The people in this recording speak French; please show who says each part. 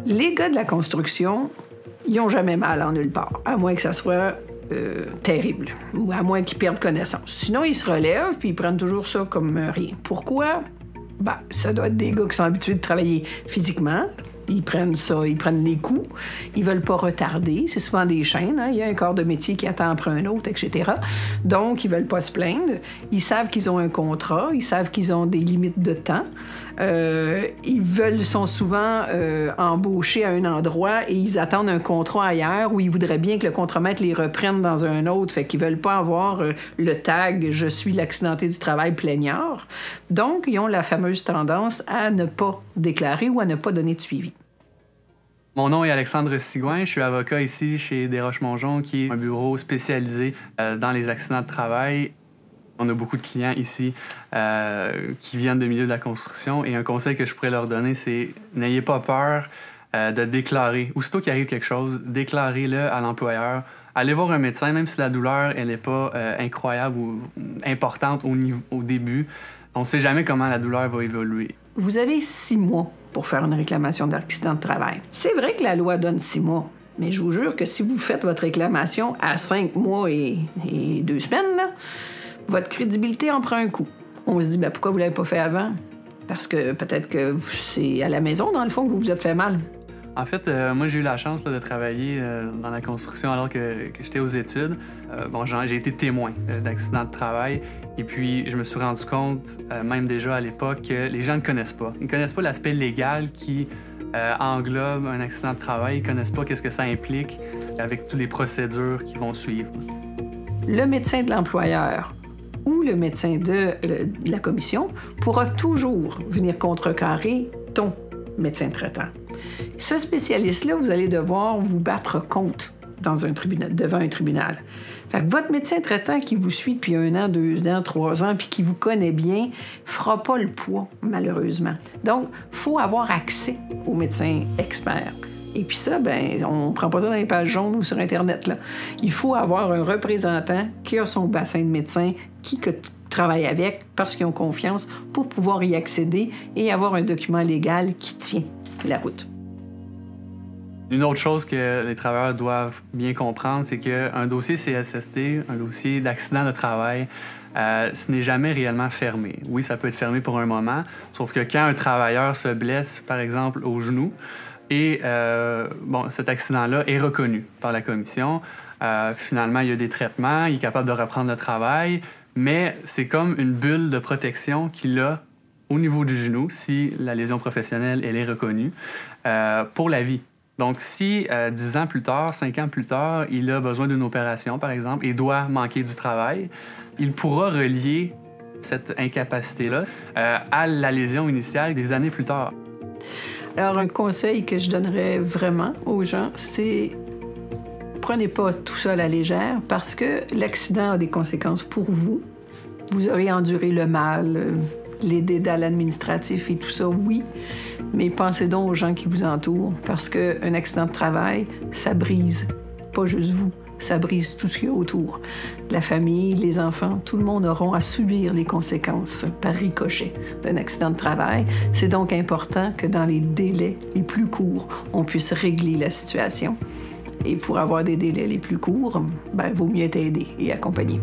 Speaker 1: Les gars de la construction, ils n'ont jamais mal en nulle part, à moins que ça soit terrible, ou à moins qu'ils perdent connaissance. Sinon, ils se relèvent puis ils prennent toujours ça comme rien. Pourquoi? Ben, ça doit être des gars qui sont habitués de travailler physiquement. Ils prennent ça, ils prennent les coups. Ils veulent pas retarder. C'est souvent des chaînes, hein? Il y a un corps de métier qui attend après un autre, etc. Donc, ils veulent pas se plaindre. Ils savent qu'ils ont un contrat. Ils savent qu'ils ont des limites de temps. Sont souvent embauchés à un endroit et ils attendent un contrat ailleurs où ils voudraient bien que le contremaître les reprenne dans un autre. Fait qu'ils veulent pas avoir le tag « Je suis l'accidenté du travail plaignard ». Donc, ils ont la fameuse tendance à ne pas déclarer ou à ne pas donner de suivi.
Speaker 2: Mon nom est Alexandre Sigouin, je suis avocat ici chez Desroches-Mongeon, qui est un bureau spécialisé dans les accidents de travail. On a beaucoup de clients ici qui viennent du milieu de la construction et un conseil que je pourrais leur donner, c'est n'ayez pas peur de déclarer. Aussitôt qu'il arrive quelque chose, déclarez-le à l'employeur. Allez voir un médecin, même si la douleur elle n'est pas incroyable ou importante au début. On ne sait jamais comment la douleur va évoluer.
Speaker 1: Vous avez 6 mois pour faire une réclamation d'accident de travail. C'est vrai que la loi donne 6 mois, mais je vous jure que si vous faites votre réclamation à 5 mois et 2 semaines, là, votre crédibilité en prend un coup. On se dit, ben, pourquoi vous ne l'avez pas fait avant? Parce que peut-être que c'est à la maison, dans le fond, que vous vous êtes fait mal.
Speaker 2: En fait, moi, j'ai eu la chance de travailler dans la construction alors que j'étais aux études. J'ai été témoin d'accidents de travail. Et puis, je me suis rendu compte, même déjà à l'époque, que les gens ne connaissent pas. Ils ne connaissent pas l'aspect légal qui englobe un accident de travail. Ils ne connaissent pas qu'est-ce que ça implique avec toutes les procédures qui vont suivre.
Speaker 1: Le médecin de l'employeur ou le médecin de la commission pourra toujours venir contrecarrer ton médecin traitant. Ce spécialiste-là, vous allez devoir vous battre contre devant un tribunal. Fait que votre médecin traitant qui vous suit depuis 1 an, 2 ans, 3 ans, puis qui vous connaît bien, fera pas le poids, malheureusement. Donc, il faut avoir accès aux médecins experts. Et puis ça, ben, on prend pas ça dans les pages jaunes ou sur Internet, là. Il faut avoir un représentant qui a son bassin de médecins, qui travaille avec, parce qu'ils ont confiance, pour pouvoir y accéder et avoir un document légal qui tient la route.
Speaker 2: Une autre chose que les travailleurs doivent bien comprendre, c'est qu'un dossier CSST, un dossier d'accident de travail, ce n'est jamais réellement fermé. Oui, ça peut être fermé pour un moment, sauf que quand un travailleur se blesse, par exemple, au genou, et cet accident-là est reconnu par la commission, finalement, il y a des traitements, il est capable de reprendre le travail, mais c'est comme une bulle de protection qu'il a au niveau du genou, si la lésion professionnelle elle est reconnue, pour la vie. Donc, si 10 ans plus tard, 5 ans plus tard, il a besoin d'une opération, par exemple, et doit manquer du travail, il pourra relier cette incapacité-là à la lésion initiale des années plus tard.
Speaker 1: Alors, un conseil que je donnerais vraiment aux gens, c'est prenez pas tout ça à la légère parce que l'accident a des conséquences pour vous. Vous aurez enduré le mal, les dédales administratifs et tout ça, oui, mais pensez donc aux gens qui vous entourent parce qu'un accident de travail, ça brise pas juste vous, ça brise tout ce qu'il y a autour. La famille, les enfants, tout le monde auront à subir les conséquences par ricochet d'un accident de travail. C'est donc important que dans les délais les plus courts, on puisse régler la situation. Et pour avoir des délais les plus courts, ben, vaut mieux être aidé et accompagné.